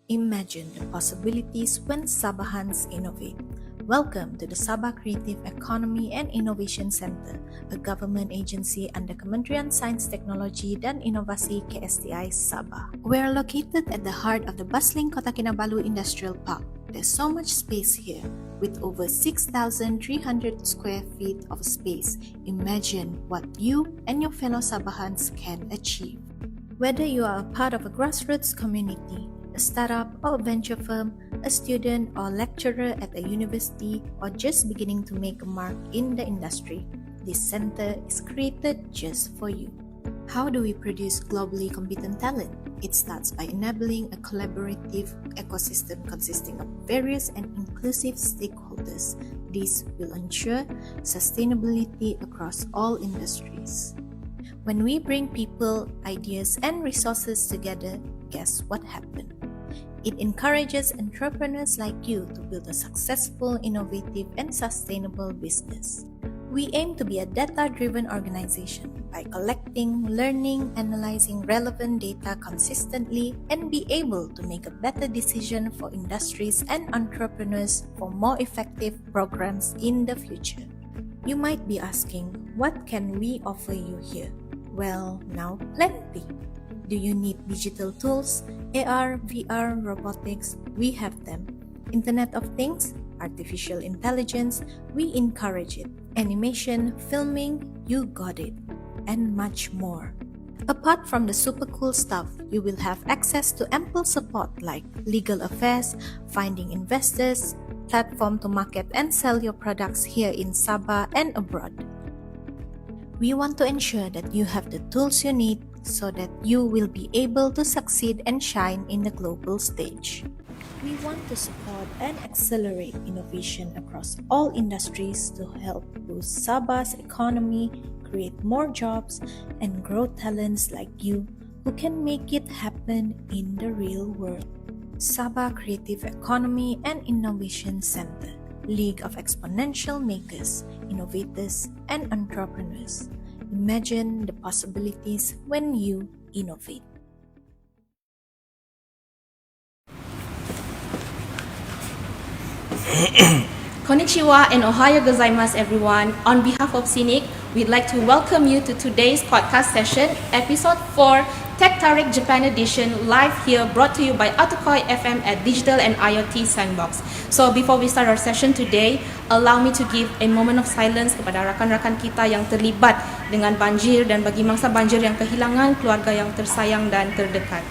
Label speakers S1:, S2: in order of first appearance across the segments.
S1: Imagine the possibilities when Sabahans innovate. Welcome to the Sabah Creative Economy and Innovation Center, a government agency under Kementerian Sains Teknologi dan Inovasi KSTI Sabah. We are located at the heart of the bustling Kota Kinabalu Industrial Park. There's so much space here. With over 6,300 square feet of space, imagine what you and your fellow Sabahans can achieve. Whether you are a part of a grassroots community, a startup or a venture firm, a student or lecturer at a university, or just beginning to make a mark in the industry, this center is created just for you. How do we produce globally competent talent? It starts by enabling a collaborative ecosystem consisting of various and inclusive stakeholders. This will ensure sustainability across all industries. When we bring people, ideas, and resources together, guess what happens? It encourages entrepreneurs like you to build a successful, innovative, and sustainable business. We aim to be a data-driven organization by collecting, learning, analyzing relevant data consistently, and be able to make a better decision for industries and entrepreneurs for more effective programs in the future. You might be asking, what can we offer you here? Well, now plenty. Do you need digital tools, AR, VR, robotics? We have them. Internet of Things, artificial intelligence, we encourage it. Animation, filming, you got it. And much more. Apart from the super cool stuff, you will have access to ample support like legal affairs, finding investors, platform to market and sell your products here in Sabah and abroad. We want to ensure that you have the tools you need so that you will be able to succeed and shine in the global stage. We want to support and accelerate innovation across all industries to help boost Sabah's economy, create more jobs, and grow talents like you who can make it happen in the real world. Sabah Creative Economy and Innovation Center, League of Exponential Makers, Innovators, and Entrepreneurs. Imagine the possibilities when you innovate.
S2: Konnichiwa and Ohio gozaimasu everyone. On behalf of SCENIC, we'd like to welcome you to today's podcast session, Episode 4, Tech Tarik Japan Edition, live here, brought to you by Atukoi FM at Digital and IoT Sandbox. So before we start our session today, allow me to give a moment of silence kepada rakan-rakan kita yang terlibat dengan banjir dan bagi mangsa banjir yang kehilangan keluarga yang tersayang dan terdekat.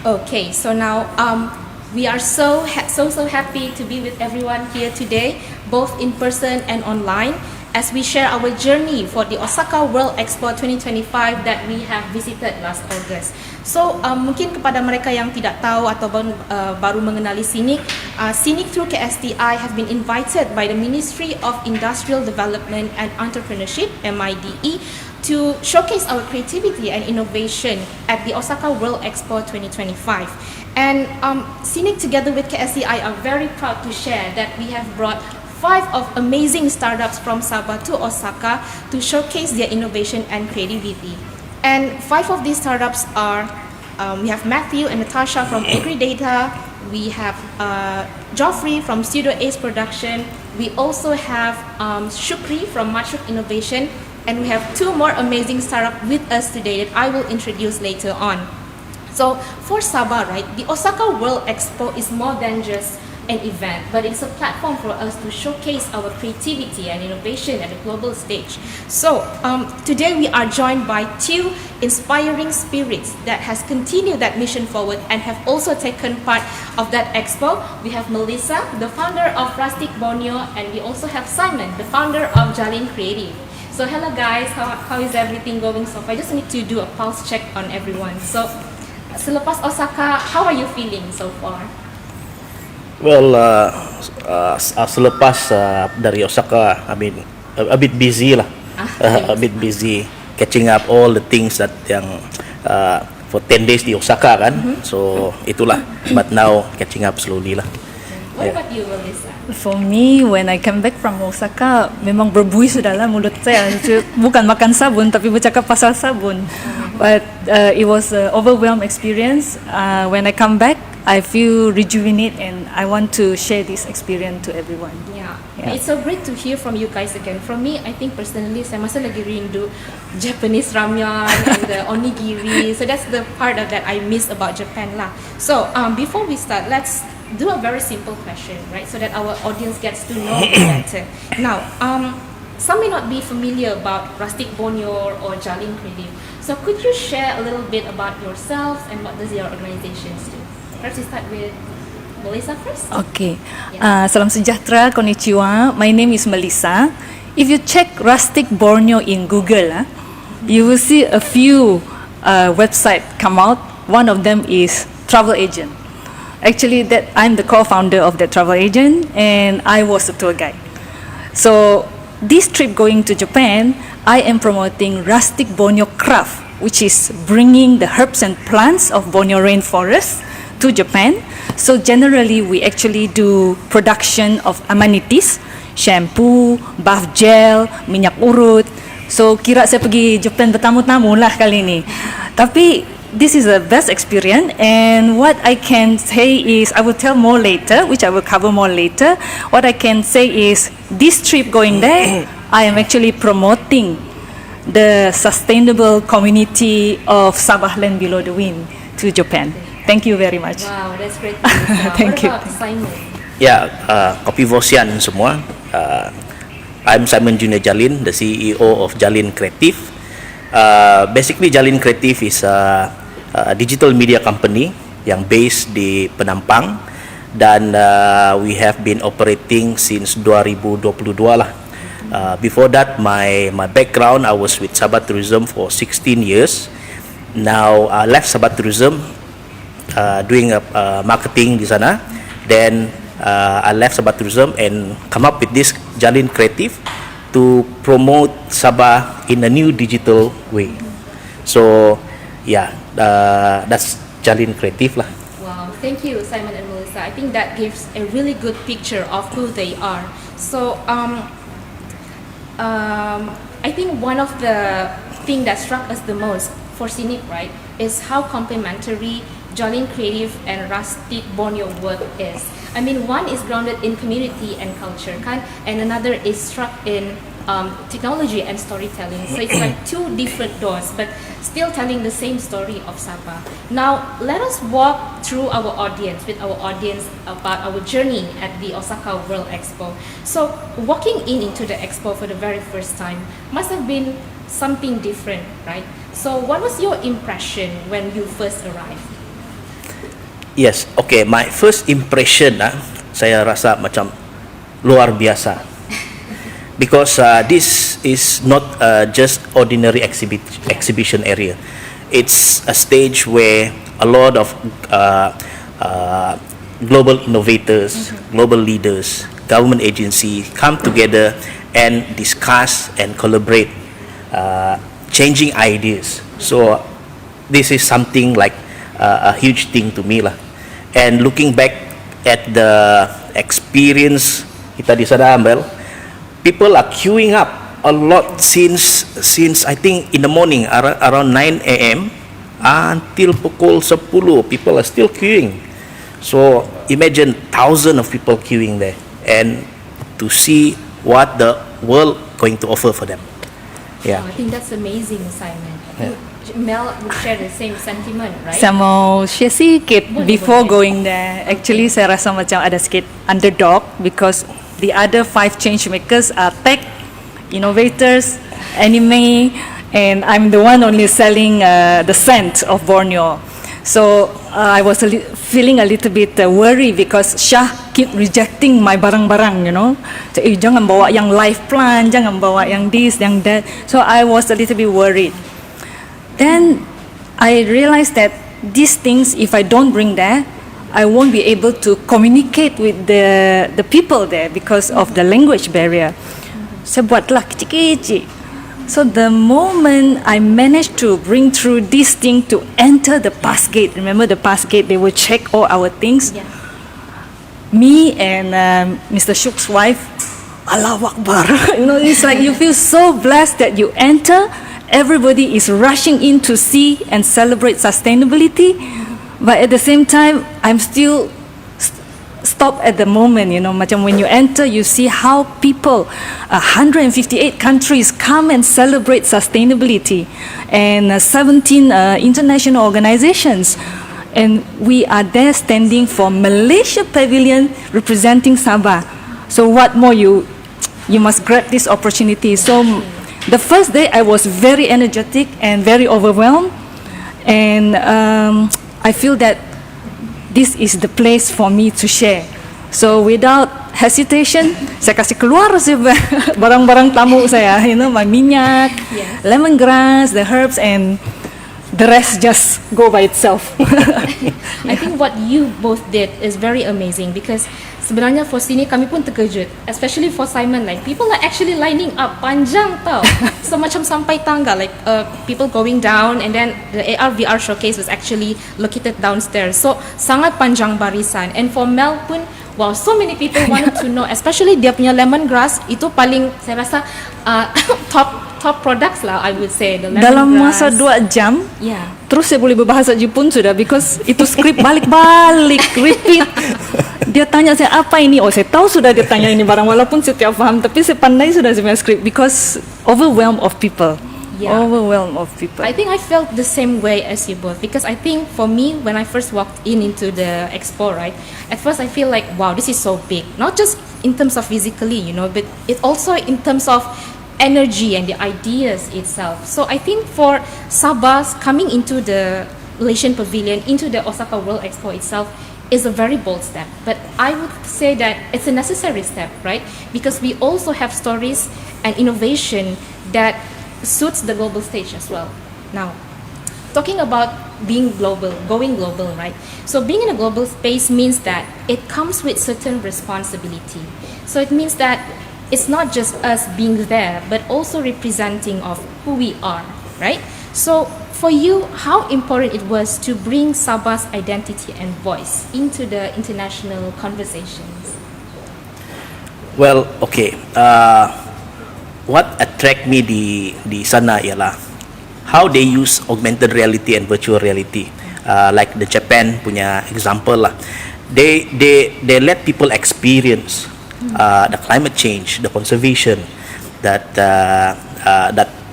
S2: Okay, so now we are so happy to be with everyone here today, both in person and online, as we share our journey for the Osaka World Expo 2025 that we have visited last August. So mungkin kepada mereka yang tidak tahu atau baru mengenali SCENIC, SCENIC through KSTI have been invited by the Ministry of Industrial Development and Entrepreneurship (MIDE) to showcase our creativity and innovation at the Osaka World Expo 2025. And SCENIC together with KSTI are very proud to share that we have brought 5 of amazing startups from Sabah to Osaka to showcase their innovation and creativity. And 5 of these startups are, we have Matthew and Natasha from AgriData, we have Joffrey from Studio Ace Production, we also have Shukri from Mushroom Innovation, and we have 2 more amazing startups with us today that I will introduce later on. So for Sabah, right, the Osaka World Expo is more than just an event, but it's a platform for us to showcase our creativity and innovation at a global stage. So today we are joined by 2 inspiring spirits that has continued that mission forward and have also taken part of that expo. We have Melissa, the founder of Rustic Borneo, and we also have Simon, the founder of Jalin Creative. So hello guys, how is everything going so far? I just need to do a pulse check on everyone. So selepas Osaka, how are you feeling so far?
S3: Well, selepas dari Osaka, I mean, a bit busy lah, a bit busy catching up all the things that yang for 10 days di Osaka kan. So itulah. But now catching up slowly lah.
S2: What about you, Melissa?
S4: For me, when I come back from Osaka, memang berbuih sudahlah mulut saya. Bukan makan sabun, tapi bercakap pasal sabun. But it was an overwhelming experience. When I come back, I feel rejuvenate and I want to share this experience to everyone.
S2: Yeah.
S4: Yeah.
S2: It's so great to hear from you guys again. From me, I think personally, saya masih lagi rindu Japanese ramyeon and the onigiri. So that's the part of that I miss about Japan lah. So before we start, let's do a very simple question, right? So that our audience gets to know better. Now, some may not be familiar about Rustic Borneo or Jalin Creative. So could you share a little bit about yourselves and what does your organizations do? Perhaps we start with Melissa first.
S4: Okay. Salam sejahtera, konnichiwa. My name is Melissa. If you check Rustic Borneo in Google, you will see a few websites come out. One of them is travel agent. Actually, that I'm the co-founder of the travel agent, and I was a tour guide. So this trip going to Japan, I am promoting Rustic Borneo craft, which is bringing the herbs and plants of Borneo rainforest to Japan. So generally, we actually do production of amenities, shampoo, bath gel, minyak urut. So kira saya pergi Japan bertamu-tamu lah kali ni. Tapi this is the best experience, and what I can say is, I will tell more later, which I will cover more later. What I can say is, this trip going there, I am actually promoting the sustainable community of Sabahan below the wind to Japan. Thank you very much.
S2: Wow, that's great. Wow.
S4: Thank
S2: What
S4: you.
S2: about Simon?
S3: Ya, kopi Vosian semua. I'm Simon Junior Jalin, the CEO of Jalin Creative. Basically, Jalin Creative is a digital media company yang based di Penampang, dan we have been operating since 2022 lah. Before that, my background, I was with Sabah Tourism for 16 years. Now I left Sabah Tourism doing marketing di sana. Then I left Sabah Tourism and come up with this Jalin Creative to promote Sabah in a new digital way. So yeah, that's Jalin Creative lah.
S2: Wow, thank you, Simon and Melissa. I think that gives a really good picture of who they are. So I think one of the thing that struck us the most for SCENIC, right, is how complementary Jalin Creative and Rustic Borneo work is. I mean, one is grounded in community and culture, kan, and another is struck in technology and storytelling. So it's like two different doors, but still telling the same story of Sabah. Now, let us walk through our audience, about our journey at the Osaka World Expo. So, walking into the Expo for the very first time must have been something different, right? So, what was your impression when you first arrived?
S3: Yes, okay. My first impression, saya rasa macam luar biasa, because this is not just ordinary exhibition area. It's a stage where a lot of global innovators, global leaders, government agencies come together and discuss and collaborate, changing ideas. So this is something like a huge thing to me lah. And looking back at the experience kita di sana, Ambel, people are queuing up a lot since I think in the morning around 9 a.m. until pukul 10 people are still queuing. So imagine thousands of people queuing there, and to see what the world going to offer for them. Yeah.
S2: Oh, I think that's amazing, Simon.
S3: Yeah.
S2: Mel would share the same sentiment, right?
S4: Saya mau share sikit before going there. Actually, saya rasa macam ada sikit underdog because the other 5 changemakers are tech, innovators, anime, and I'm the one only selling the scent of Borneo. So I was feeling a little bit worried because Shah keep rejecting my barang-barang, you know. So, jangan bawa yang life plant, jangan bawa yang this, yang that. So I was a little bit worried. Then I realized that these things, if I don't bring there, I won't be able to communicate with the people there because of the language barrier. Saya buatlah kecil-kecil. So the moment I managed to bring through this thing to enter the pass gate, remember the pass gate, they will check all our things.
S2: Yeah.
S4: Me and Mr. Shuk's wife, Allahu Akbar. It's like you feel so blessed that you enter. Everybody is rushing in to see and celebrate sustainability, but at the same time, I'm still stop at the moment. Macam when you enter, you see how people, 158 countries come and celebrate sustainability, and 17 international organizations. And we are there standing for Malaysia Pavilion representing Sabah. So what more you must grab this opportunity. So the first day I was very energetic and very overwhelmed, and I feel that this is the place for me to share. So without hesitation, saya kasih keluar barang-barang tamu saya, my minyak, lemongrass, the herbs, and the rest just go by itself.
S2: I think what you both did is very amazing, because sebenarnya for sini kami pun terkejut, especially for Simon, like people are actually lining up panjang tau. So macam sampai tangga, like people going down, and then the AR VR showcase was actually located downstairs. So sangat panjang barisan. And for Mel pun, wow, so many people wanted to know, especially dia punya lemongrass itu paling saya rasa top products lah, I would say. The
S4: Dalam masa 2 jam, terus saya boleh berbahasa Jepun sudah, because itu skrip balik-balik, repeat. Dia tanya saya, apa ini? Oh, saya tahu sudah dia tanya ini barang, walaupun saya tidak faham, tapi saya pandai sudah sebenarnya skrip, because overwhelmed of people. Overwhelmed of people.
S2: I think I felt the same way as you both, because I think for me, when I first walked into the Expo, right, at first I feel like, wow, this is so big. Not just in terms of physically, but it also in terms of energy and the ideas itself. So I think for Sabah's coming into the Malaysian Pavilion, into the Osaka World Expo itself, is a very bold step. But I would say that it's a necessary step, right? Because we also have stories and innovation that suits the global stage as well. Now, talking about being global, going global, right? So being in a global space means that it comes with certain responsibility. So it means that it's not just us being there, but also representing of who we are, right? So for you, how important it was to bring Sabah's identity and voice into the international conversations?
S3: Well, okay. What attract me di sana ialah how they use augmented reality and virtual reality. Like the Japan punya example lah. They let people experience the climate change, the conservation, that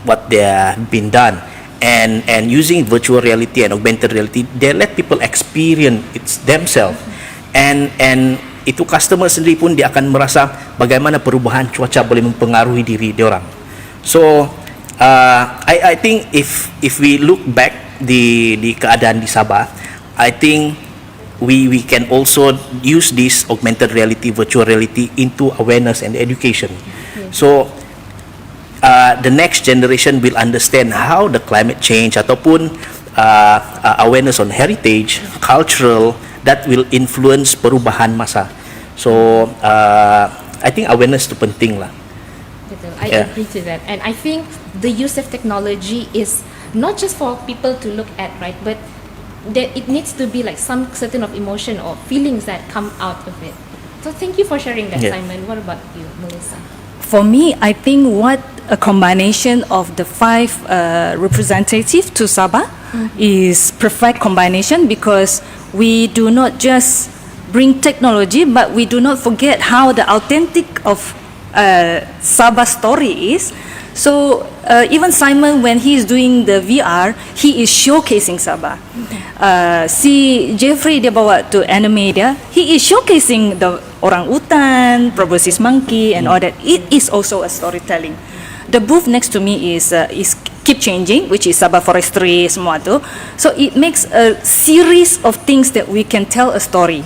S3: what they have been done, and using virtual reality and augmented reality, they let people experience it themselves, and itu customer sendiri pun dia akan merasa bagaimana perubahan cuaca boleh mempengaruhi diri dia orang. So I think if we look back di keadaan di Sabah, I think we can also use this augmented reality, virtual reality into awareness and education. So the next generation will understand how the climate change ataupun awareness on heritage, cultural, that will influence perubahan masa. So I think awareness itu penting lah.
S2: Betul, I agree to that. And I think the use of technology is not just for people to look at, right? But that it needs to be like some certain of emotion or feelings that come out of it. So thank you for sharing that, Simon. What about you, Melissa?
S4: For me, I think what a combination of the 5 representatives to Sabah is perfect combination, because we do not just bring technology, but we do not forget how the authentic of Sabah story is. So even Simon, when he is doing the VR, he is showcasing Sabah. Si Jeffrey dia bawa to anime dia, he is showcasing the orang utan, proboscis monkey, and all that. It is also a storytelling. The booth next to me is Keep Changing, which is Sabah Forestry, semua tu. So it makes a series of things that we can tell a story.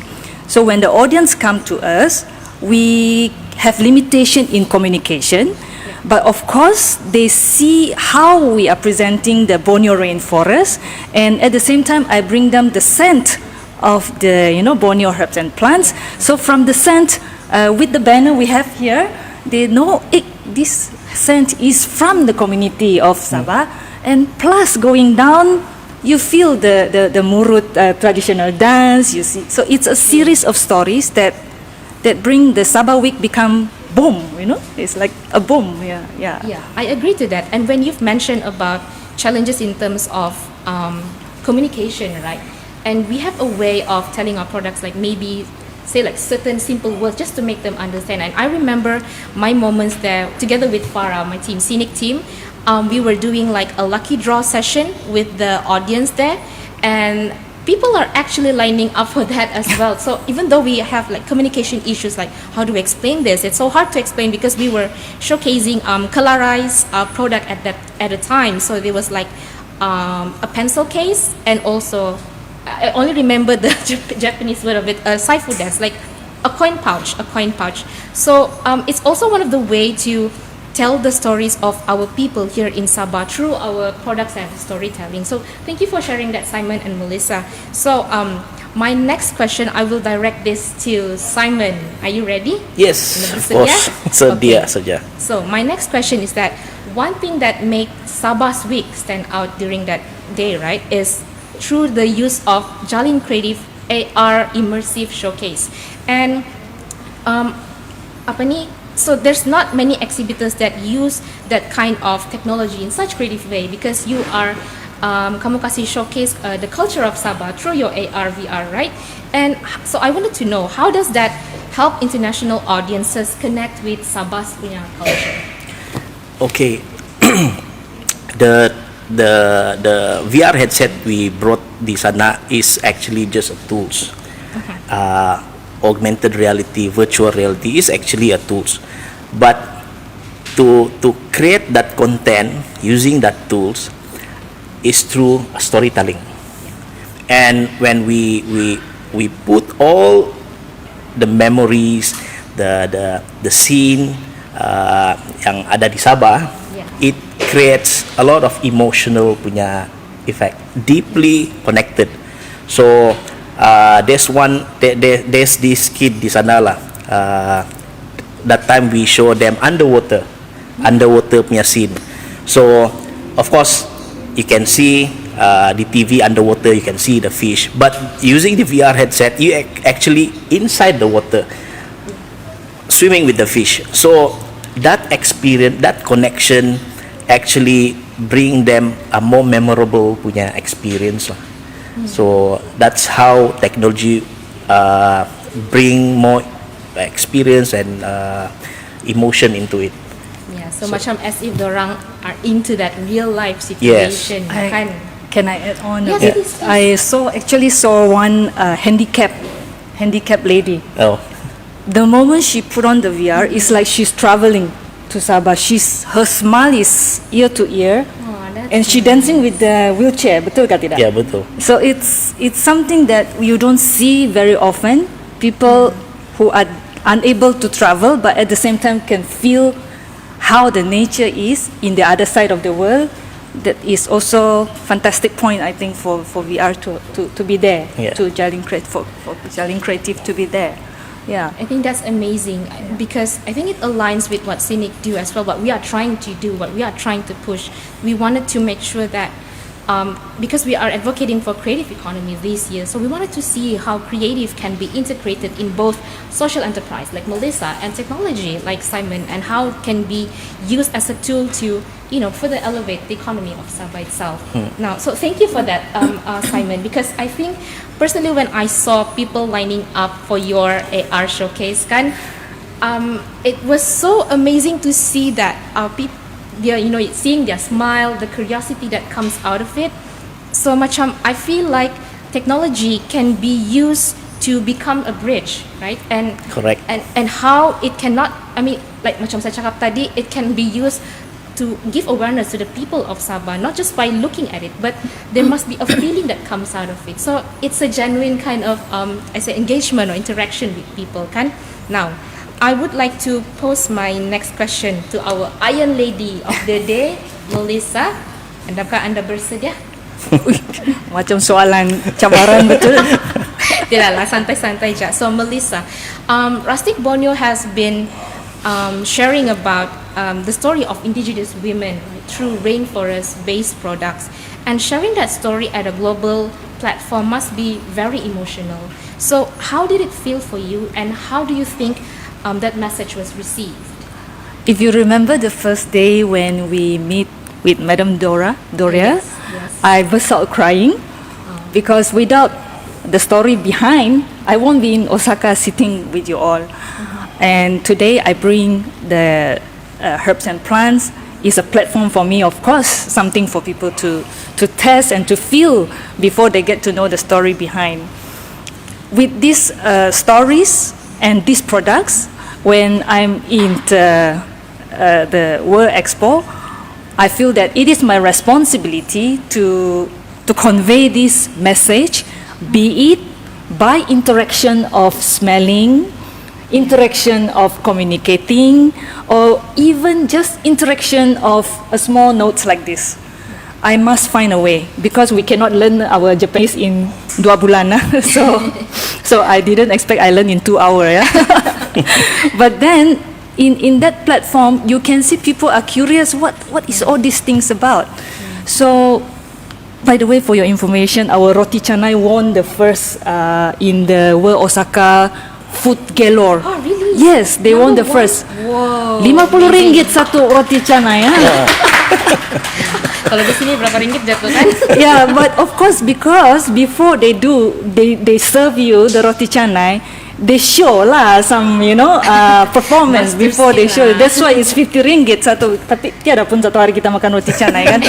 S4: So when the audience come to us, we have limitation in communication. But of course, they see how we are presenting the Borneo rainforest, and at the same time, I bring them the scent of the Borneo herbs and plants. So from the scent, with the banner we have here, they know this scent is from the community of Sabah. And plus going down, you feel the Murut traditional dance, you see. So it's a series of stories that bring the Sabah week become boom, it's like a boom. Yeah,
S2: I agree to that. And when you've mentioned about challenges in terms of communication, right? And we have a way of telling our products, like maybe say like certain simple words just to make them understand. And I remember my moments there together with Farah, my team, SCENIC team. We were doing like a lucky draw session with the audience there, and people are actually lining up for that as well. So even though we have like communication issues, like how do we explain this, it's so hard to explain because we were showcasing colorized product at the time. So there was like a pencil case, and also I only remember the Japanese word of it, saifu desu, like a coin pouch. So it's also one of the way to tell the stories of our people here in Sabah through our products and storytelling. So thank you for sharing that, Simon and Melissa. So my next question, I will direct this to Simon. Are you ready?
S3: Yes, of course. Sedia saja.
S2: So my next question is that one thing that makes Sabah's week stand out during that day, right, is through the use of Jalin Creative AR Immersive Showcase. And so there's not many exhibitors that use that kind of technology in such creative way, because you are kamu kasih showcase the culture of Sabah through your AR VR, right? And so I wanted to know, how does that help international audiences connect with Sabah's punya culture?
S3: Okay. the VR headset we brought di sana is actually just a tools. Augmented reality, virtual reality is actually a tools, but to create that content using that tools is through storytelling. And when we put all the memories, the scene yang ada di Sabah, it creates a lot of emotional punya effect, deeply connected. So there's this kid di sana lah. That time we show them underwater punya scene. So of course you can see the TV underwater, you can see the fish, but using the VR headset you actually inside the water swimming with the fish. So that experience, that connection actually bring them a more memorable punya experience lah. So that's how technology bring more experience and emotion into it.
S2: Yeah, so macam as if dorang are into that real life situation.
S3: Yes.
S4: Can I add on?
S2: Yes, please.
S4: I actually saw one handicapped lady.
S3: Oh.
S4: The moment she put on the VR, it's like she's traveling to Sabah. Her smile is ear to ear. And she dancing with the wheelchair, betul ke tidak?
S3: Yeah, betul.
S4: So it's something that you don't see very often. People who are unable to travel, but at the same time can feel how the nature is in the other side of the world. That is also fantastic point, I think, for VR to be there, to Jalin for Jalin Creative to be there. Yeah,
S2: I think that's amazing, because I think it aligns with what SCENIC do as well, what we are trying to do, what we are trying to push. We wanted to make sure that because we are advocating for creative economy this year, so we wanted to see how creative can be integrated in both social enterprise like Melissa and technology like Simon, and how it can be used as a tool to further elevate the economy of Sabah itself. Now, so thank you for that, Simon, because I think personally when I saw people lining up for your AR showcase, it was so amazing to see that people, seeing their smile, the curiosity that comes out of it. So macam I feel like technology can be used to become a bridge, right? And
S3: correct.
S2: And how it cannot, like macam saya cakap tadi, it can be used to give awareness to the people of Sabah, not just by looking at it, but there must be a feeling that comes out of it. So it's a genuine kind of engagement or interaction with people, kan? Now, I would like to pose my next question to our Iron Lady of the day, Melissa. Adakah anda bersedia?
S4: Macam soalan cabaran betul.
S2: Tidaklah, santai-santai je. So Melissa, Rustic Borneo has been sharing about the story of indigenous women, right, through rainforest-based products. And sharing that story at a global platform must be very emotional. So how did it feel for you, and how do you think that message was received?
S4: If you remember the first day when we meet with Madam Doria,
S2: Yes.
S4: I burst out crying because without the story behind, I won't be in Osaka sitting with you all. And today I bring the herbs and plants. Is a platform for me, of course, something for people to test and to feel before they get to know the story behind. With these stories and these products, when I'm in the World Expo, I feel that it is my responsibility to convey this message, be it by interaction of smelling, interaction of communicating, or even just interaction of a small notes like this. I must find a way because we cannot learn our Japanese in 2 bulan. So I didn't expect I learn in 2 hours. Yeah? But then in that platform, you can see people are curious what is all these things about. So by the way, for your information, our roti canai won the first in the World Osaka Food Galore.
S2: Oh, really?
S4: Yes, they won the first.
S2: Wow.
S4: RM50 satu roti canai.
S2: Kalau di sini berapa ringgit jatuh kan?
S4: Yeah, but of course because before they serve you the roti canai, they show lah some performance before they show. That's why it's 50 ringgit satu. Tapi tiada pun satu hari kita makan roti canai kan.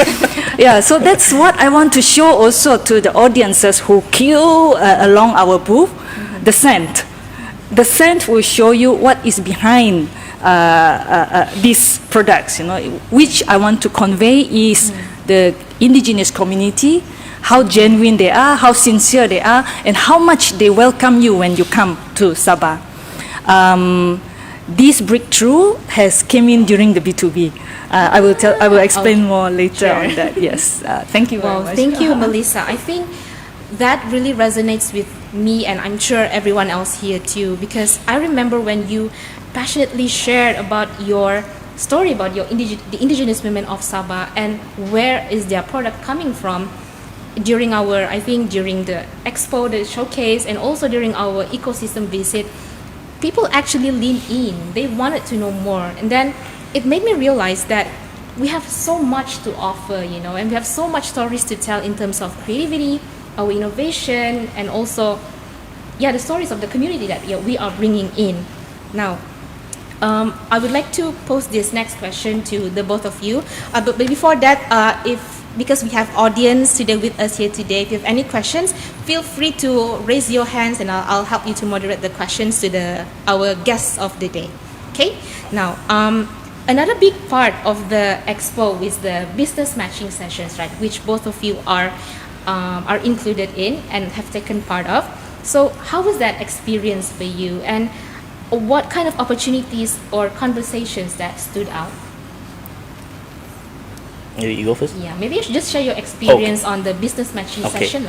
S4: Yeah, so that's what I want to show also to the audiences who queue along our booth. The scent. The scent will show you what is behind these products, which I want to convey is the indigenous community, how genuine they are, how sincere they are, and how much they welcome you when you come to Sabah. This breakthrough has came in during the B2B. I will explain more later on that. Yes, thank you very much.
S2: Thank you, Melissa. I think that really resonates with me, and I'm sure everyone else here too, because I remember when you passionately shared about your story about the indigenous women of Sabah and where is their product coming from during the Expo, the showcase, and also during our ecosystem visit. People actually leaned in. They wanted to know more, and then it made me realize that we have so much to offer, and we have so much stories to tell in terms of creativity, our innovation, and also the stories of the community that we are bringing in. Now, I would like to pose this next question to the both of you, but before that, because we have audience today with us here today, if you have any questions, feel free to raise your hands and I'll help you to moderate the questions to our guests of the day. Okay, now another big part of the Expo is the business matching sessions, right, which both of you are included in and have taken part of. So how was that experience for you, and what kind of opportunities or conversations that stood out?
S3: You go first?
S2: Yeah, maybe you should just share your experience on the business matching session.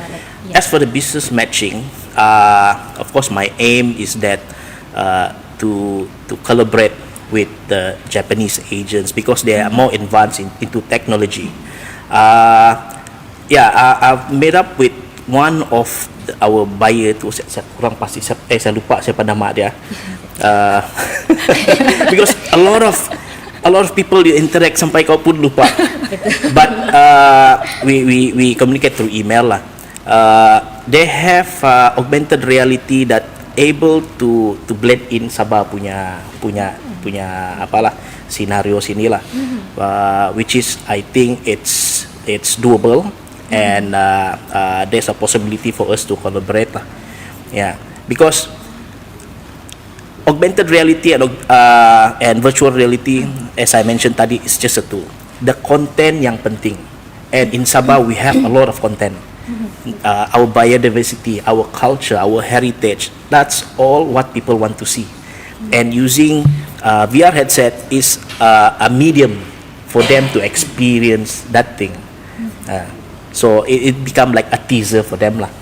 S3: As for the business matching, of course my aim is that to collaborate with the Japanese agents because they are more advanced into technology. I've made up with one of our buyer tu, saya kurang pasti, saya lupa siapa nama dia. Because a lot of people you interact sampai kau pun lupa. But we communicate through email lah. They have augmented reality that able to blend in Sabah punya apalah scenario sini lah, which is I think it's doable, and there's a possibility for us to collaborate lah. Yeah, because augmented reality and virtual reality, as I mentioned tadi, is just a tool. The content yang penting, and in Sabah we have a lot of content. Our biodiversity, our culture, our heritage, that's all what people want to see. And using VR headset is a medium for them to experience that thing. So it become like a teaser for them lah.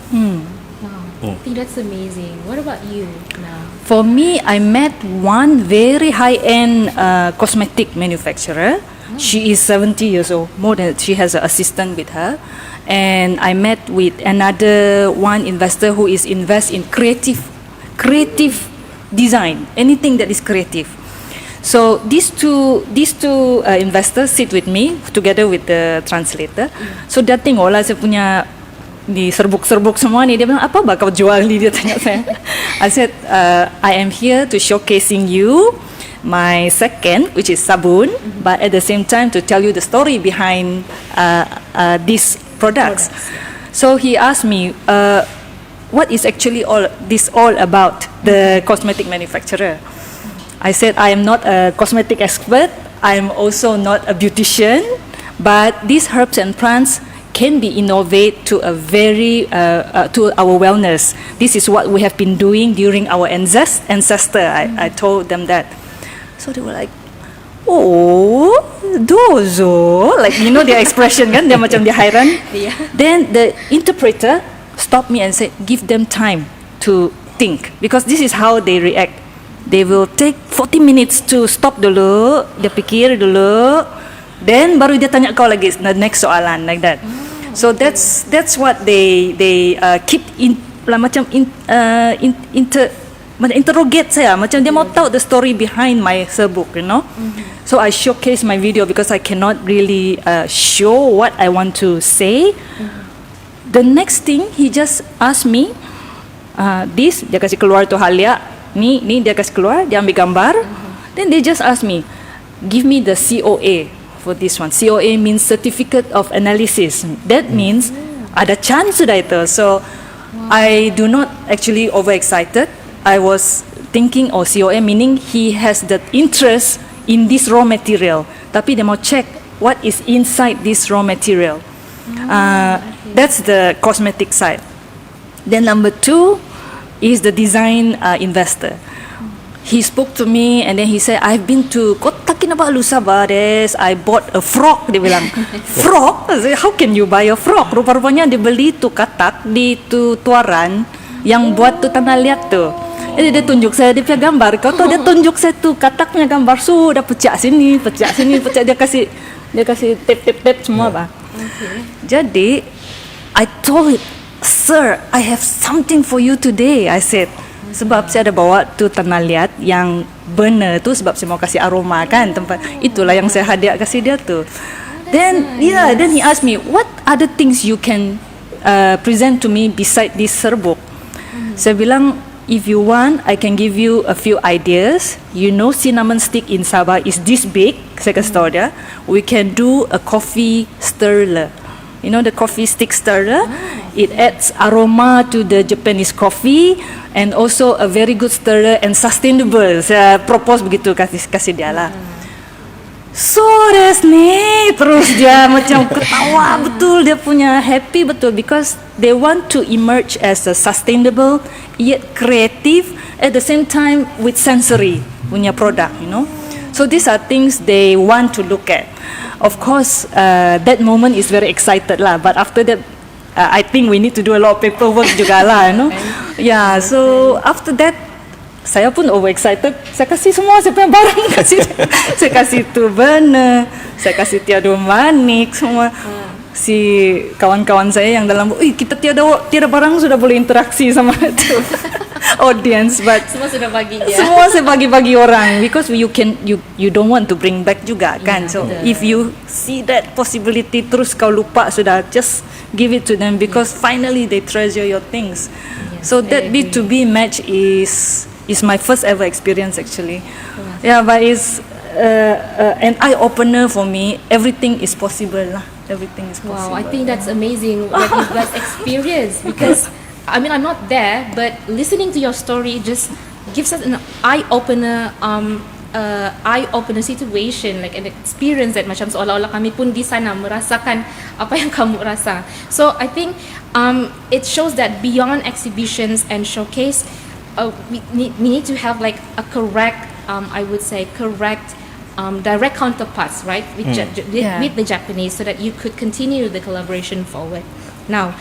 S2: Wow, I think that's amazing. What about you now?
S4: For me, I met one very high-end cosmetic manufacturer. She is 70 years old. More than she has an assistant with her, and I met with another one investor who is invest in creative design, anything that is creative. So these two investors sit with me together with the translator. So dia tengok lah saya punya di serbuk-serbuk semua ni. Dia bilang, apa bakal jual ni? Dia tanya saya. I said, I am here to showcasing you my second, which is sabun, but at the same time to tell you the story behind these products. So he asked me, what is actually all about, the cosmetic manufacturer? I said, I am not a cosmetic expert. I am also not a beautician, but these herbs and plants can be innovate to a very to our wellness. This is what we have been doing during our ancestor. I told them that. So they were like, oh, dozo, like you know their expression kan, dia macam dia hairan.
S2: Yeah.
S4: Then the interpreter stopped me and said, give them time to think, because this is how they react. They will take 40 minutes to stop dulu, dia fikir dulu, then baru dia tanya kau lagi the next soalan, like that. So that's what they keep in lah, macam interrogate saya, macam dia mau tahu the story behind my serbuk, you know. So I showcase my video because I cannot really show what I want to say. The next thing he just asked me, this dia kasih keluar tu halia, ni dia kasih keluar, dia ambil gambar. Then they just asked me, give me the COA for this one. COA means Certificate of Analysis. That means ada chance sudah itu. So I do not actually overexcited. I was thinking, COA meaning he has the interest in this raw material. Tapi dia mau check what is inside this raw material. That's the cosmetic side. Then number 2 is the design investor. He spoke to me and then he said, I've been to Kota Kinabalu, Sabah. I bought a frog. Dia bilang, frog? I said, how can you buy a frog? Rupa-rupanya dia beli tu katak di tu tuaran yang buat tu tanah liat tu. Jadi dia tunjuk saya dia punya gambar. Kau tahu dia tunjuk saya tu katak punya gambar. Sudah pecah sini, pecah. Dia kasih tap semua bah. Jadi I told him, sir, I have something for you today. I said, sebab saya ada bawa tu tanah liat yang burner tu sebab saya mau kasih aroma kan tempat. Itulah yang saya hadiah kasih dia tu. Then he asked me, what other things you can present to me beside this serbuk? Saya bilang, if you want, I can give you a few ideas. You know, cinnamon stick in Sabah is this big. Saya kasih tahu dia. We can do a coffee stirrer. You know the coffee stick stirrer? It adds aroma to the Japanese coffee and also a very good stirrer and sustainable. Saya propose begitu kasih dia lah. So nih terus dia macam ketawa betul, dia punya happy betul because they want to emerge as a sustainable yet creative at the same time with sensory punya product, you know. So these are things they want to look at. Of course, that moment is very excited lah. But after that, I think we need to do a lot of paperwork juga lah, you know. Yeah, so after that, saya pun overexcited. Saya kasih semua saya punya barang kasih. Saya kasih tu burner, saya kasih tiada manik semua. Si kawan-kawan saya yang dalam, kita tiada barang sudah boleh interaksi sama tu audience, but
S2: semua sudah bagi dia.
S4: Semua saya bagi orang because you don't want to bring back juga kan. So if you see that possibility terus kau lupa sudah, just give it to them because finally they treasure your things. So that B2B match is my first ever experience actually. Yeah, but it's an eye opener for me. Everything is possible lah. Everything is possible.
S2: Wow, I think that's amazing what you guys experienced because I mean I'm not there, but listening to your story just gives us an eye-opener situation, like an experience that macam seolah-olah kami pun di sana merasakan apa yang kamu rasa. So I think it shows that beyond exhibitions and showcase, we need to have like a correct, I would say correct direct counterparts, right, with the Japanese, so that you could continue the collaboration forward. Now,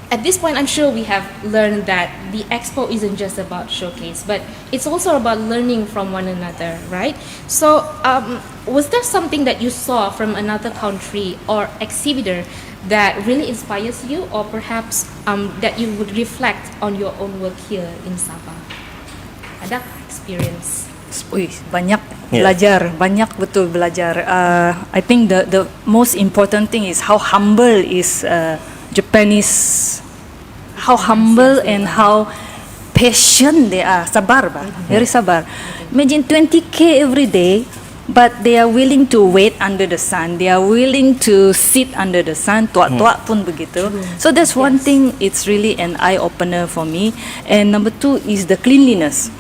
S2: at this point, I'm sure we have learned that the Expo isn't just about showcase, but it's also about learning from one another, right? So, was there something that you saw from another country or exhibitor that really inspires you, or perhaps that you would reflect on your own work here in Sabah? Ada experience?
S4: Banyak
S3: Yeah.
S4: belajar, banyak betul belajar. I think the most important thing is how humble is Japanese, how humble and how patient they are. Sabar ba, very sabar. Imagine 20K every day, but they are willing to wait under the sun. They are willing to sit under the sun. Tua-tua pun begitu. So that's one thing. It's really an eye opener for me. And number two is the cleanliness.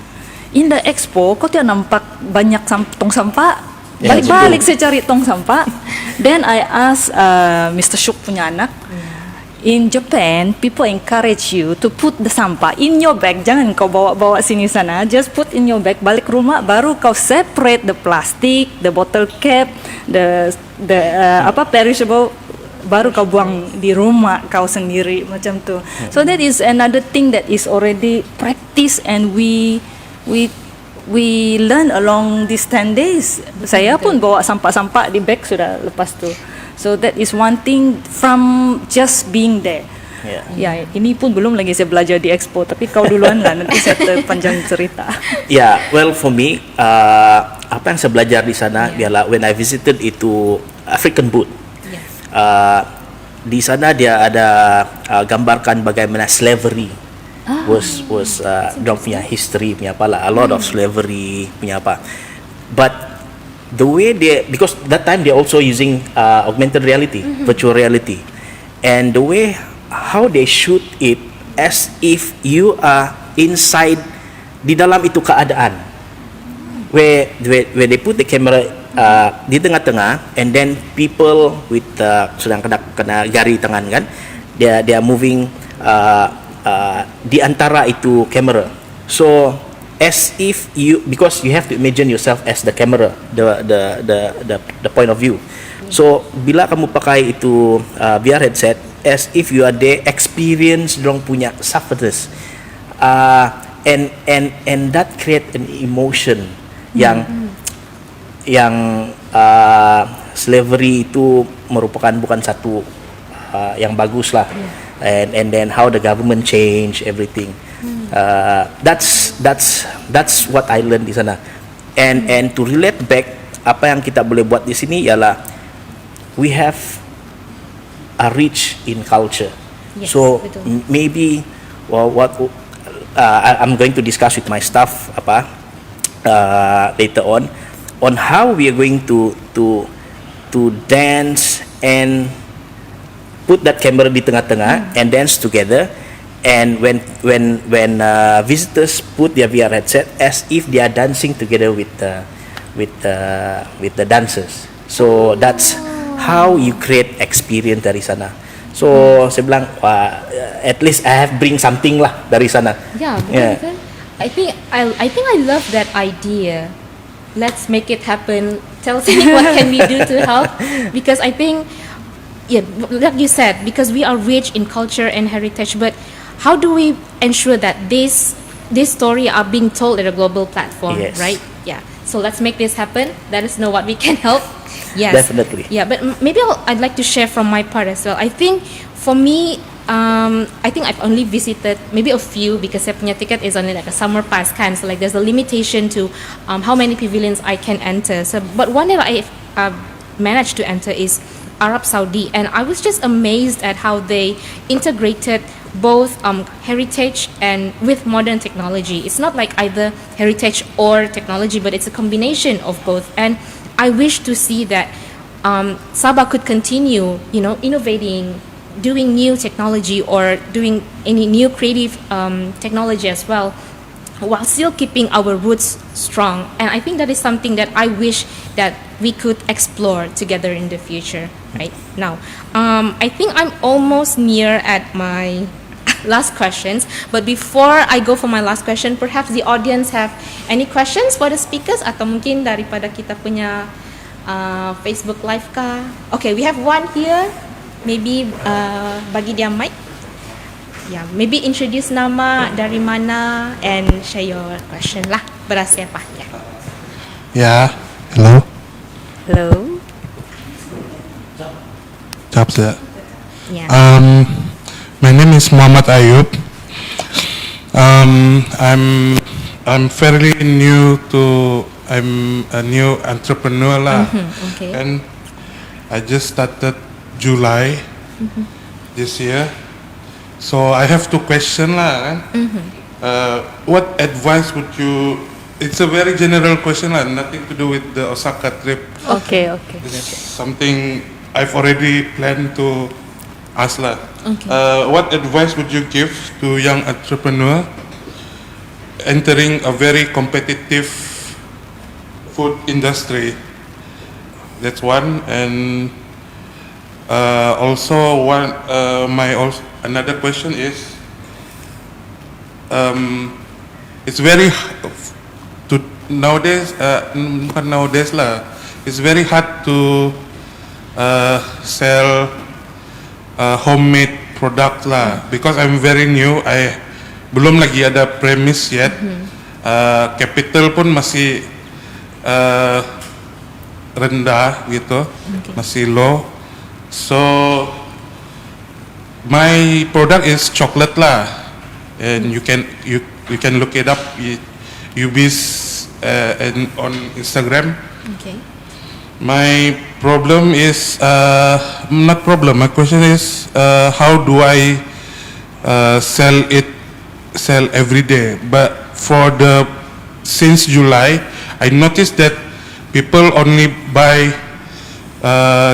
S4: In the Expo, kau tiada nampak banyak tong sampah.
S3: Yeah,
S4: Balik-balik saya cari tong sampah. Then I ask Mr. Shuk punya anak. In Japan, people encourage you to put the sampah in your bag. Jangan kau bawa sini sana. Just put in your bag. Balik rumah, baru kau separate the plastic, the bottle cap, the perishable. Baru kau buang di rumah kau sendiri macam tu. So that is another thing that is already practice, and we learn along these 10 days. Saya pun bawa sampah-sampah di bag sudah lepas tu. So that is one thing from just being there. Ya, ini pun belum lagi saya belajar di Expo, tapi kau duluan lah, nanti saya terpanjang cerita.
S3: Well, for me, apa yang saya belajar di sana ialah when I visited itu African booth. Di sana dia ada gambarkan bagaimana slavery was dorang punya history punya apa lah, a lot of slavery punya apa. But the way because that time they're also using augmented reality, virtual reality, and the way how they shoot it as if you are inside di dalam itu keadaan, where they put the camera di tengah-tengah, and then people with sedang kena jari tangan kan, they are moving di antara itu kamera. So as if because you have to imagine yourself as the camera, the point of view. So bila kamu pakai itu VR headset, as if you are there, experience dorang punya sufferers, and that create an emotion yang slavery itu merupakan bukan satu yang bagus lah, and then how the government change everything. That's what I learned di sana, and to relate back apa yang kita boleh buat di sini ialah we have a rich in culture.
S2: Yes,
S3: So
S2: betul.
S3: maybe I'm going to discuss with my staff later on how we are going to dance and put that camera di tengah-tengah and dance together. And when visitors put their VR headset, as if they are dancing together with the dancers. So that's how you create experience dari sana. So saya bilang at least I have bring something lah dari sana.
S2: Betul. I think I love that idea. Let's make it happen. Tell SCENIC what can we do to help, because I think like you said, because we are rich in culture and heritage, but how do we ensure that this story are being told at a global platform,
S3: Yes.
S2: right? So let's make this happen. Let us know what we can help. Yes,
S3: Definitely.
S2: But maybe I'd like to share from my part as well. I think for me, I think I've only visited maybe a few, because saya punya ticket is only like a summer pass kind. So like there's a limitation to how many pavilions I can enter. So but one that I managed to enter is Arab Saudi, and I was just amazed at how they integrated both heritage and with modern technology. It's not like either heritage or technology, but it's a combination of both. And I wish to see that Sabah could continue, innovating, doing new technology or doing any new creative technology as well, while still keeping our roots strong. And I think that is something that I wish that we could explore together in the future. Right now, I think I'm almost near at my last questions. But before I go for my last question, perhaps the audience have any questions for the speakers, atau mungkin daripada kita punya Facebook Live kah? Okay, we have one here. Maybe bagi dia mic. Yeah, maybe introduce nama, dari mana, and share your question lah. Berasa apa?
S5: Yeah. Hello.
S4: Hello.
S5: Jawab saya.
S2: Yeah.
S5: My name is Muhammad Ayub. I'm fairly new to. I'm a new entrepreneur lah.
S2: Okay.
S5: And I just started July this year. So I have two questions lah. What advice would you? It's a very general question lah, nothing to do with the Osaka trip.
S4: Okay.
S5: It's something I've already planned to ask lah.
S2: Okay.
S5: What advice would you give to young entrepreneur entering a very competitive food industry? That's one, and also one. Another question is, it's very nowadays. Bukan nowadays lah. It's very hard to sell homemade product lah, because I'm very new. I belum lagi ada premise yet. Capital pun masih rendah gitu, masih low. So my product is chocolate lah, and you can look it up. And on Instagram.
S2: Okay.
S5: My problem is not problem. My question is how do I sell every day? But since July, I noticed that people only buy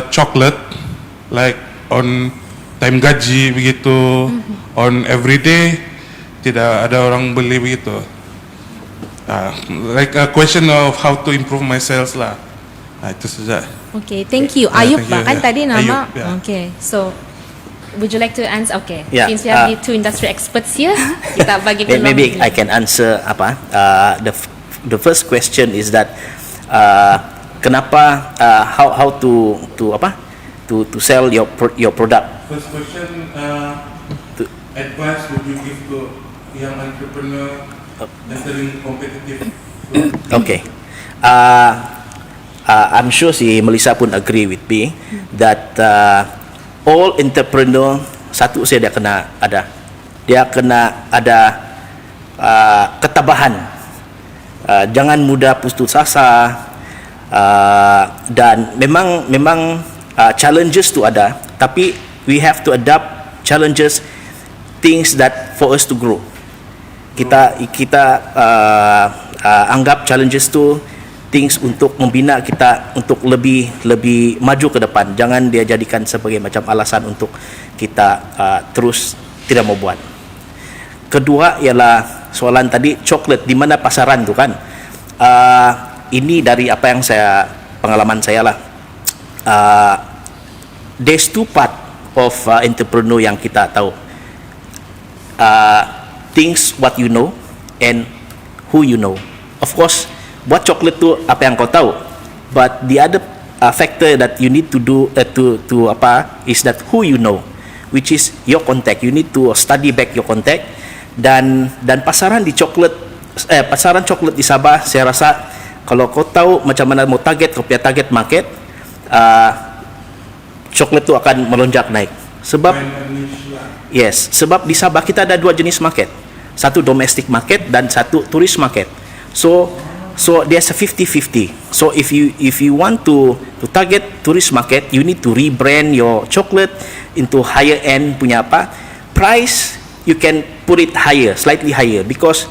S5: chocolate like on time gaji begitu, on everyday tidak ada orang beli begitu. Like a question of how to improve my sales lah. Itu saja.
S2: Okay, thank you. Ayub
S5: thank you,
S2: kan tadi nama.
S5: Ayub, yeah.
S2: Okay, so would you like to answer? Okay,
S3: Yeah,
S2: since we have the two industry experts here, kita bagi peluang.
S3: Maybe I can answer apa. The first question is that kenapa how to sell your product.
S5: First question, advice would you give to young entrepreneur entering competitive?
S3: Okay. I'm sure si Melissa pun agree with me that all entrepreneur satu dia kena ada ketabahan, jangan mudah putus asa, dan memang challenges tu ada, tapi we have to adapt challenges, things that for us to grow. Kita anggap challenges tu things untuk membina kita untuk lebih maju ke depan. Jangan dia jadikan sebagai macam alasan untuk kita terus tidak mau buat. Kedua ialah soalan tadi coklat di mana pasaran tu kan. Ini dari apa yang pengalaman saya lah. There's two part of entrepreneur yang kita tahu. Things what you know and who you know. Of course, buat coklat tu apa yang kau tahu, but the other factor that you need to do is that who you know, which is your contact. You need to study back your contact, dan pasaran coklat di Sabah, saya rasa kalau kau tahu macam mana mau kau punya target market, coklat tu akan melonjak naik. Sebab sebab di Sabah kita ada dua jenis market, satu domestic market dan satu tourist market. So there's a 50-50. So if you want to target tourist market, you need to rebrand your chocolate into higher end punya price. You can put it higher, slightly higher, because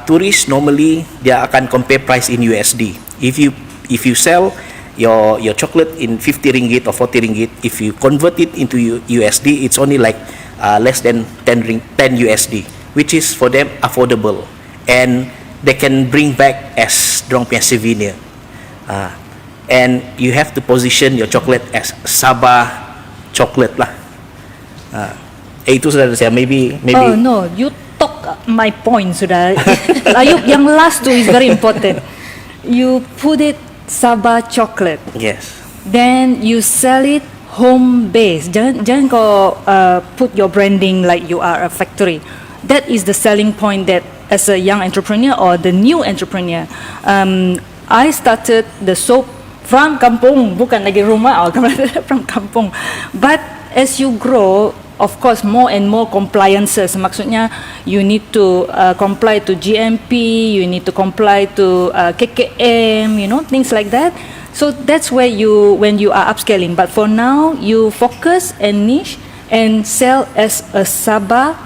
S3: tourists normally dia akan compare price in USD. If you sell your chocolate in 50 ringgit or 40 ringgit, if you convert it into USD, it's only like less than 10 USD, which is for them affordable, and they can bring back as dorang punya souvenir. And you have to position your chocolate as Sabah chocolate lah. Itu sudah saya maybe.
S4: Oh no, you talk my point sudah. Ayub, yang last two is very important. You put it Sabah chocolate.
S3: Yes.
S4: Then you sell it home base. Jangan kau put your branding like you are a factory. That is the selling point that as a young entrepreneur or the new entrepreneur, I started the soap from kampung, bukan lagi rumah, from kampung. But as you grow, of course, more and more compliances. Maksudnya, you need to comply to GMP, you need to comply to KKM, things like that. So that's where when you are upscaling. But for now, you focus and niche and sell as a Sabah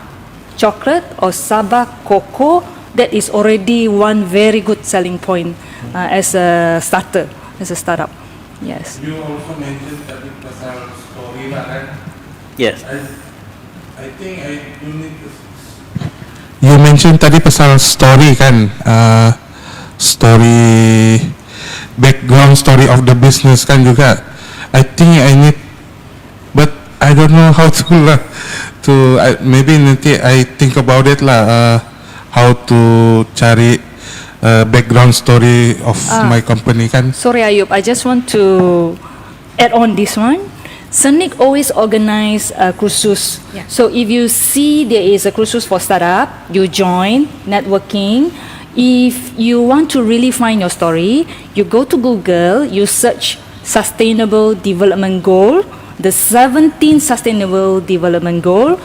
S4: chocolate or Sabah cocoa. That is already one very good selling point as a starter, as a startup. Yes.
S5: You also mentioned tadi pasal story lah kan?
S3: Yes.
S5: I think you need to. You mentioned tadi pasal story kan? Story, background story of the business kan juga. I think I need, but I don't know how to maybe nanti I think about it lah. How to cari background story of my company kan?
S4: Sorry Ayub, I just want to add on this one. SCENIC always organize a kursus.
S2: Yeah.
S4: So if you see there is a kursus for startup, you join, networking. If you want to really find your story, you go to Google, you search Sustainable Development Goal, the 17 Sustainable Development Goal.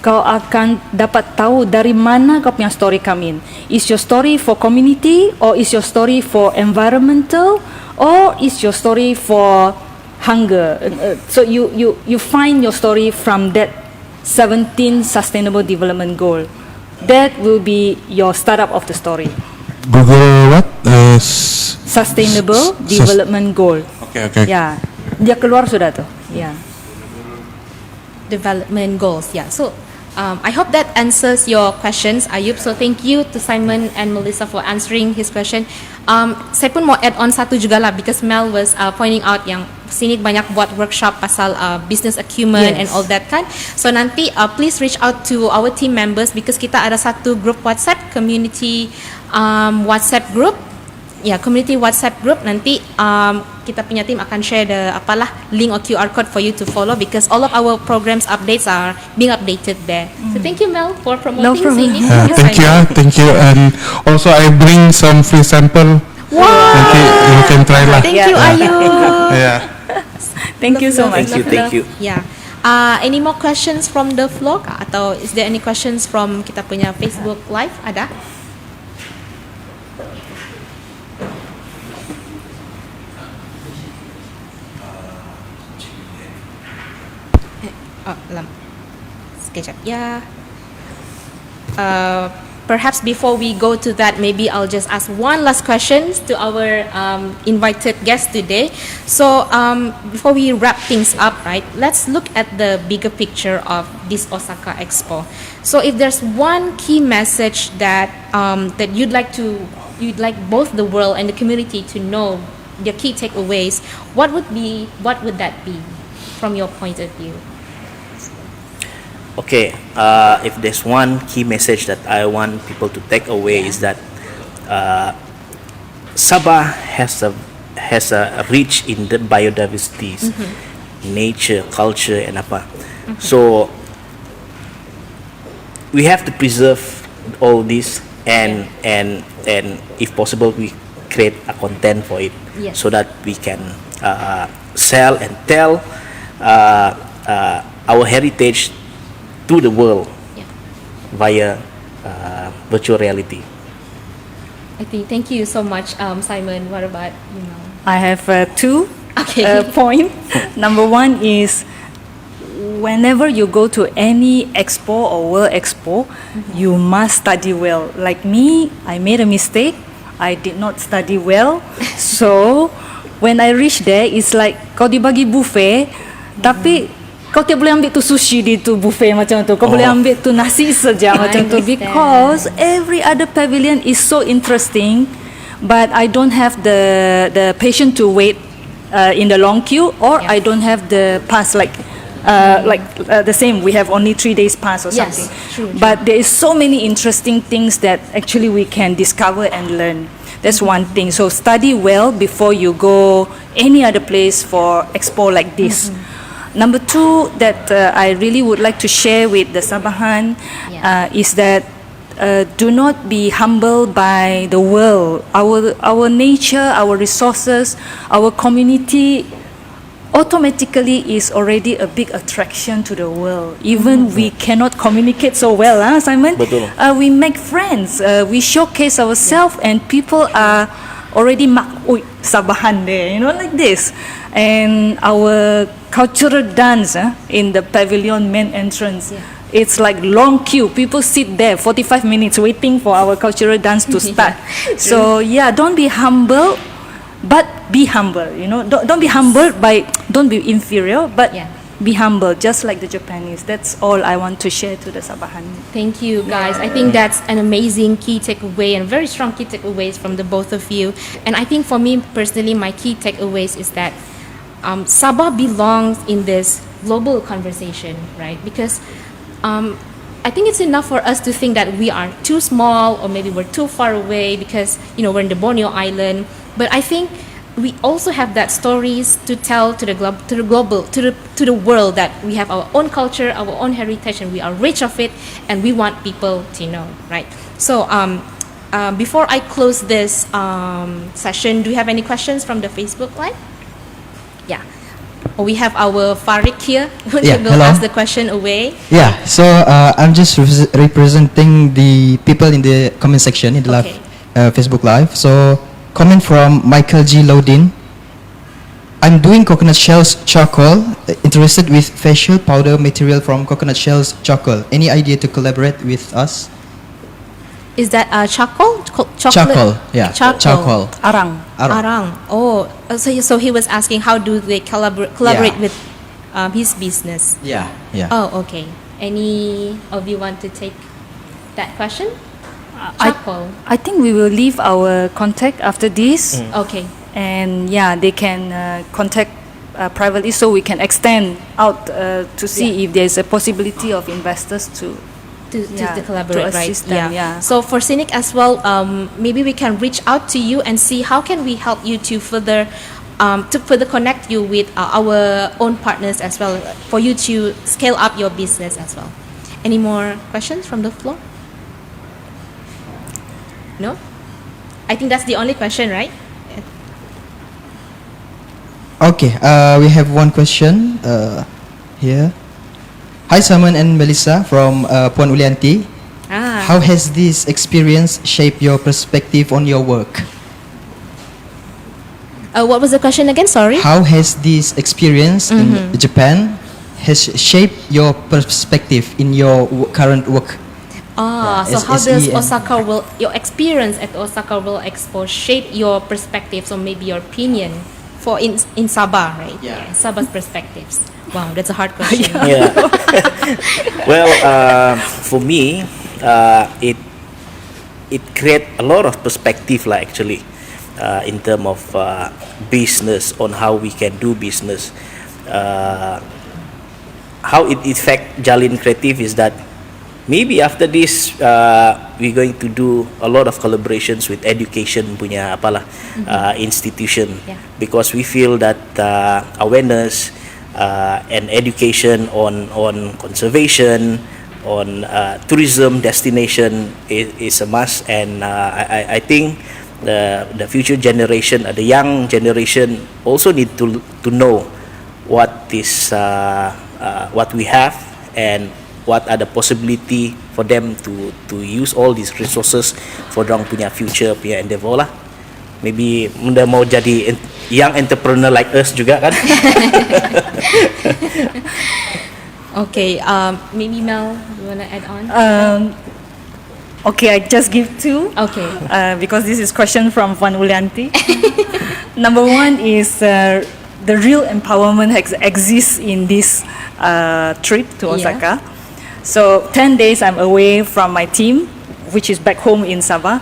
S4: Kau akan dapat tahu dari mana kau punya story come in. Is your story for community, or is your story for environmental, or is your story for hunger? So you find your story from that 17 Sustainable Development Goal. That will be your startup of the story.
S5: Google what?
S4: Sustainable Development Goal.
S5: Okay.
S4: Ya, dia keluar sudah tuh. Ya.
S2: Development goals. Yeah. So I hope that answers your questions, Ayub. So thank you to Simon and Melissa for answering his question. Saya pun mau add on satu juga lah, because Mel was pointing out yang SCENIC banyak buat workshop pasal business acumen and all that kan. So nanti please reach out to our team members, because kita ada satu group WhatsApp, community WhatsApp group. Ya, community WhatsApp group. Nanti kita punya team akan share the link or QR code for you to follow, because all of our programs updates are being updated there. So thank you, Mel, for promoting SCENIC.
S5: Thank you. And also I bring some free sample.
S2: Wow.
S5: Nanti you can try lah.
S2: Thank you, Ayub.
S5: Yeah.
S4: Thank you so much.
S3: Thank you.
S2: Yeah. Any more questions from the floor? Atau is there any questions from kita punya Facebook Live? Ada? Sekejap ya. Perhaps before we go to that, maybe I'll just ask one last question to our invited guest today. So before we wrap things up, right, let's look at the bigger picture of this Osaka Expo. So if there's one key message that you'd like both the world and the community to know, the key takeaways, what would that be from your point of view?
S3: Okay, if there's one key message that I want people to take away is that Sabah has a rich in the biodiversities, nature, culture, and apa. So we have to preserve all this, and if possible, we create a content for it, so that we can sell and tell our heritage to the world via virtual reality.
S2: I think. Thank you so much, Simon. What about you?
S4: I have two
S2: Okay.
S4: point. Number one is, whenever you go to any expo or World Expo, you must study well. Like me, I made a mistake. I did not study well. So when I reached there, it's like kau dibagi buffet, tapi kau tidak boleh ambil tu sushi di tu buffet macam tu. Kau boleh ambil tu nasi saja macam tu, because every other pavilion is so interesting, but I don't have the patience to wait in the long queue, or I don't have the pass like the same. We have only 3 days pass or something.
S2: True.
S4: But there is so many interesting things that actually we can discover and learn. That's one thing. So study well before you go any other place for expo like this. Number two that I really would like to share with the Sabahan is that do not be humbled by the world. Our nature, our resources, our community automatically is already a big attraction to the world. Even we cannot communicate so well, Simon?
S3: Betul.
S4: We make friends, we showcase ourselves, and people are already Sabahan there, like this. And our cultural dance in the pavilion main entrance, it's like long queue. People sit there 45 minutes waiting for our cultural dance to start. So don't be humble, but be humble. Don't be humble don't be inferior, but be humble, just like the Japanese. That's all I want to share to the Sabahan.
S2: Thank you, guys. I think that's an amazing key takeaway and very strong key takeaways from the both of you. And I think for me personally, my key takeaways is that Sabah belongs in this global conversation, right? Because I think it's enough for us to think that we are too small or maybe we're too far away because we're in the Borneo island. But I think we also have that stories to tell to the world that we have our own culture, our own heritage, and we are rich of it, and we want people to know, right? So before I close this session, do you have any questions from the Facebook Live? Yeah. We have our Tarik here who will ask the question away.
S6: Yeah, so I'm just representing the people in the comment section in the live, Facebook Live. So, comment from Michael G. Lodin. I'm doing coconut shells charcoal, interested with facial powder material from coconut shells charcoal. Any idea to collaborate with us?
S2: Is that charcoal?
S6: Charcoal, yeah. Charcoal.
S4: Arang.
S2: Oh, so he was asking how do they collaborate with his business?
S6: Yeah.
S2: Oh, okay. Any of you want to take that question? Charcoal.
S4: I think we will leave our contact after this.
S2: Okay.
S4: And they can contact privately so we can extend out to see if there's a possibility of investors to
S2: collaborate,
S4: to assist them,
S2: So for SCENIC as well, maybe we can reach out to you and see how can we help you to further connect you with our own partners as well, for you to scale up your business as well. Any more questions from the floor? No? I think that's the only question, right?
S6: Okay, we have one question here. Hi, Simon and Melissa from Puan Ulianti. How has this experience shaped your perspective on your work?
S2: What was the question again? Sorry.
S6: How has this experience in Japan has shaped your perspective in your current work?
S2: So how does your experience at Osaka World Expo shape your perspectives or maybe your opinion for in Sabah, right?
S6: Yeah.
S2: Sabah's perspectives. Wow, that's a hard question.
S3: Well, for me, it create a lot of perspective actually in terms of business, on how we can do business. How it affect Jalin Creative is that maybe after this we're going to do a lot of collaborations with education punya institution, because we feel that awareness and education on conservation, on tourism destination is a must, and I think the future generation, the young generation, also need to know what is what we have and what are the possibility for them to use all these resources for dorang punya future punya endeavor lah. Maybe muda mau jadi young entrepreneur like us juga kan.
S2: Okay, maybe Mel, you wanna add on?
S4: Okay, I just give two.
S2: Okay.
S4: Because this is question from Puan Ulianti. Number one is the real empowerment exists in this trip to Osaka. So 10 days I'm away from my team, which is back home in Sabah.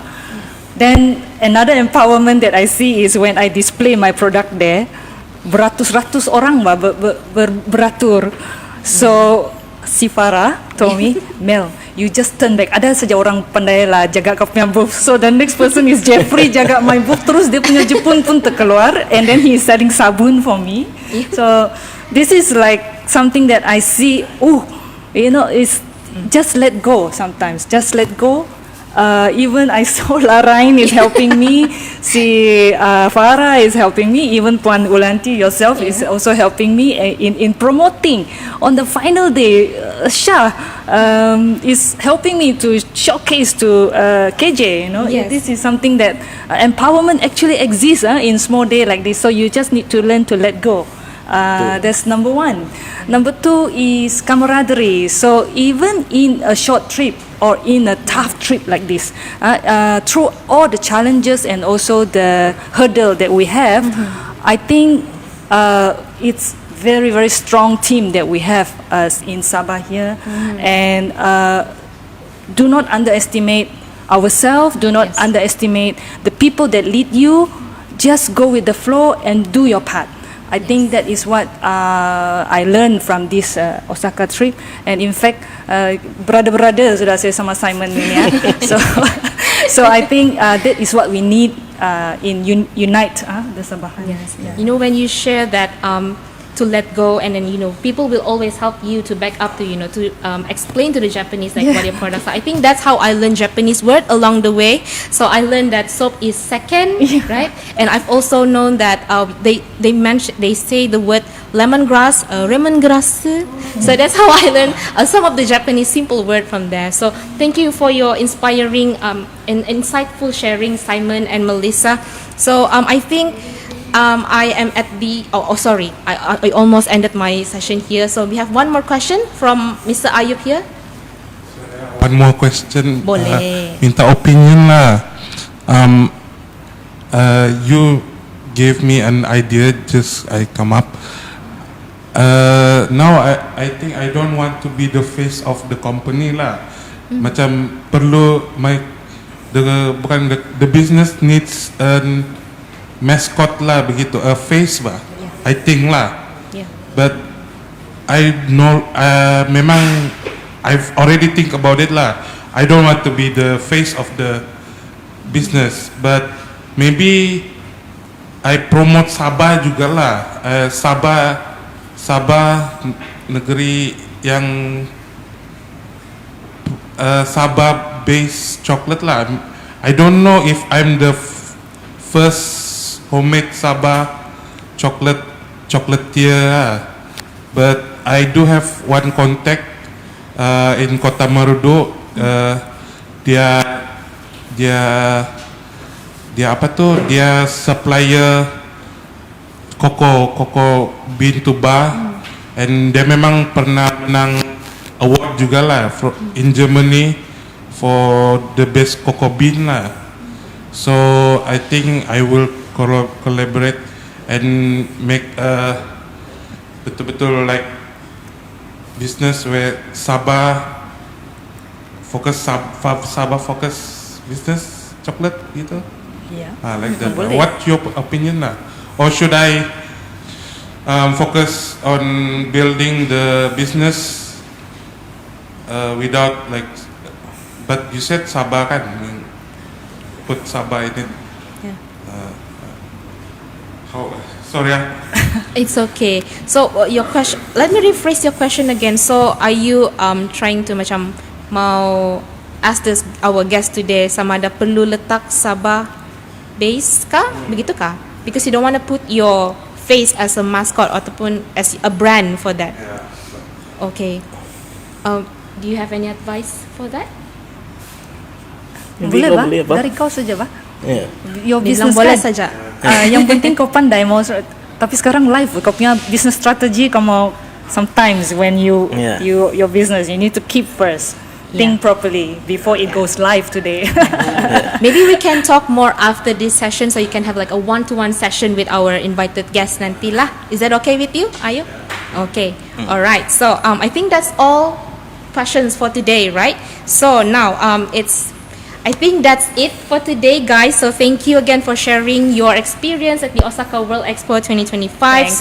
S4: Then another empowerment that I see is when I display my product there, beratus-ratus orang beratur. So si Farah told me, Mel, you just turn back. Ada saja orang pandai lah jaga kau punya booth. So the next person is Jeffrey jaga my booth. Terus dia punya Jepun pun terkeluar, and then he is selling sabun for me. So this is like something that I see. Oh, it's just let go sometimes. Just let go. Even I saw Larainn is helping me. Si Farah is helping me. Even Puan Ulanti yourself is also helping me in promoting. On the final day, Shah is helping me to showcase to KJ. This is something that empowerment actually exists in small day like this. So you just need to learn to let go. That's number one. Number two is camaraderie. So even in a short trip or in a tough trip like this, through all the challenges and also the hurdle that we have, I think it's very, very strong team that we have in Sabah here. And do not underestimate ourselves. Do not underestimate the people that lead you. Just go with the flow and do your part. I think that is what I learned from this Osaka trip. And in fact, brother sudah saya sama Simon ni ya. So I think that is what we need in unite the Sabahan.
S2: Yes. Yeah. When you share that to let go, and then people will always help you to back up to to explain to the Japanese what your products are. I think that's how I learned Japanese word along the way. So I learned that soap is second, right? And I've also known that they say the word lemongrass, lemongrass. So that's how I learned some of the Japanese simple word from there. So thank you for your inspiring and insightful sharing, Simon and Melissa. So I think I am at the sorry, I almost ended my session here. So we have one more question from Mr. Ayub here.
S5: One more question.
S2: Boleh.
S5: Minta opinion lah. You gave me an idea, just I come up. Now I think I don't want to be the face of the company lah. Macam perlu the business needs an mascot lah begitu, a face lah. I think lah. But I know memang I've already think about it lah. I don't want to be the face of the business, but maybe I promote Sabah juga lah. Sabah negeri yang Sabah based chocolate lah. I don't know if I'm the first homemade Sabah chocolatier, but I do have one contact in Kota Marudu. Dia apa tuh? Dia supplier koko bean to bar, and dia memang pernah menang award juga lah in Germany for the best cocoa bean lah. So I think I will collaborate and make betul-betul like business where Sabah focus business chocolate gitu. Like that. What's your opinion lah? Or should I focus on building the business without like? But you said Sabah kan, put Sabah in it. Sorry.
S2: It's okay. So your question, let me rephrase your question again. So are you trying to macam mau ask our guest today sama ada perlu letak Sabah base kah? Begitu kah? Because you don't want to put your face as a mascot ataupun as a brand for that. Okay. Do you have any advice for that?
S4: Boleh ba? Dari kau saja ba? Your business
S2: boleh
S4: kan?
S2: saja.
S4: Yang penting kau pandai mau. Tapi sekarang live kau punya business strategy kau mau. Sometimes when your business you need to keep first. Think properly before it goes live today.
S2: Maybe we can talk more after this session, so you can have like a one-to-one session with our invited guests nanti lah. Is that okay with you, Ayu? Okay. All right. So I think that's all questions for today, right? So now I think that's it for today, guys. So thank you again for sharing your experience at the Osaka World Expo 2025.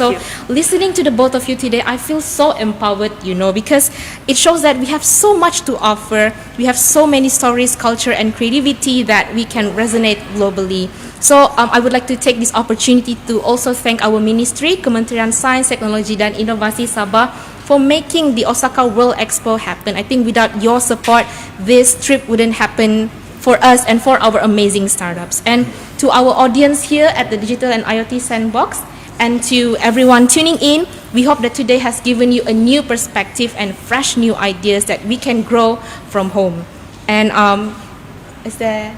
S2: Listening to the both of you today, I feel so empowered, because it shows that we have so much to offer. We have so many stories, culture, and creativity that we can resonate globally. So I would like to take this opportunity to also thank our ministry, Kementerian Sains, Teknologi dan Inovasi Sabah, for making the Osaka World Expo happen. I think without your support, this trip wouldn't happen for us and for our amazing startups. And to our audience here at the Digital and IoT Sandbox, and to everyone tuning in, we hope that today has given you a new perspective and fresh new ideas that we can grow from home. And is there...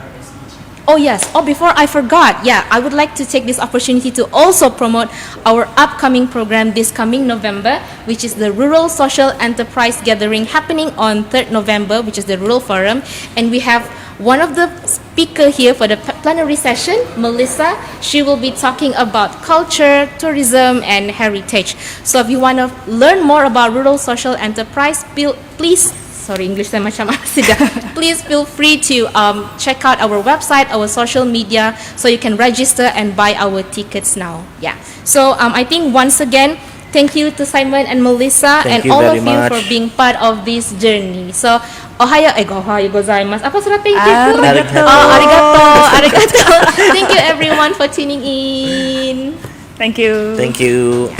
S2: Oh yes, before I forgot, I would like to take this opportunity to also promote our upcoming program this coming November, which is the Rural Social Enterprise Gathering happening on 3rd November, which is the Rural Forum. And we have one of the speakers here for the plenary session, Melissa. She will be talking about culture, tourism, and heritage. So if you want to learn more about rural social enterprise, please feel free to check out our website, our social media, so you can register and buy our tickets now. So I think once again, thank you to Simon and Melissa
S3: Thank
S2: and
S3: you
S2: all
S3: very
S2: of you
S3: much.
S2: for being part of this journey. So ohayo gozaimasu. Apa surat thank you?
S3: Arigato.
S2: Arigato. Thank you everyone for tuning in.
S4: Thank you.
S3: Thank you.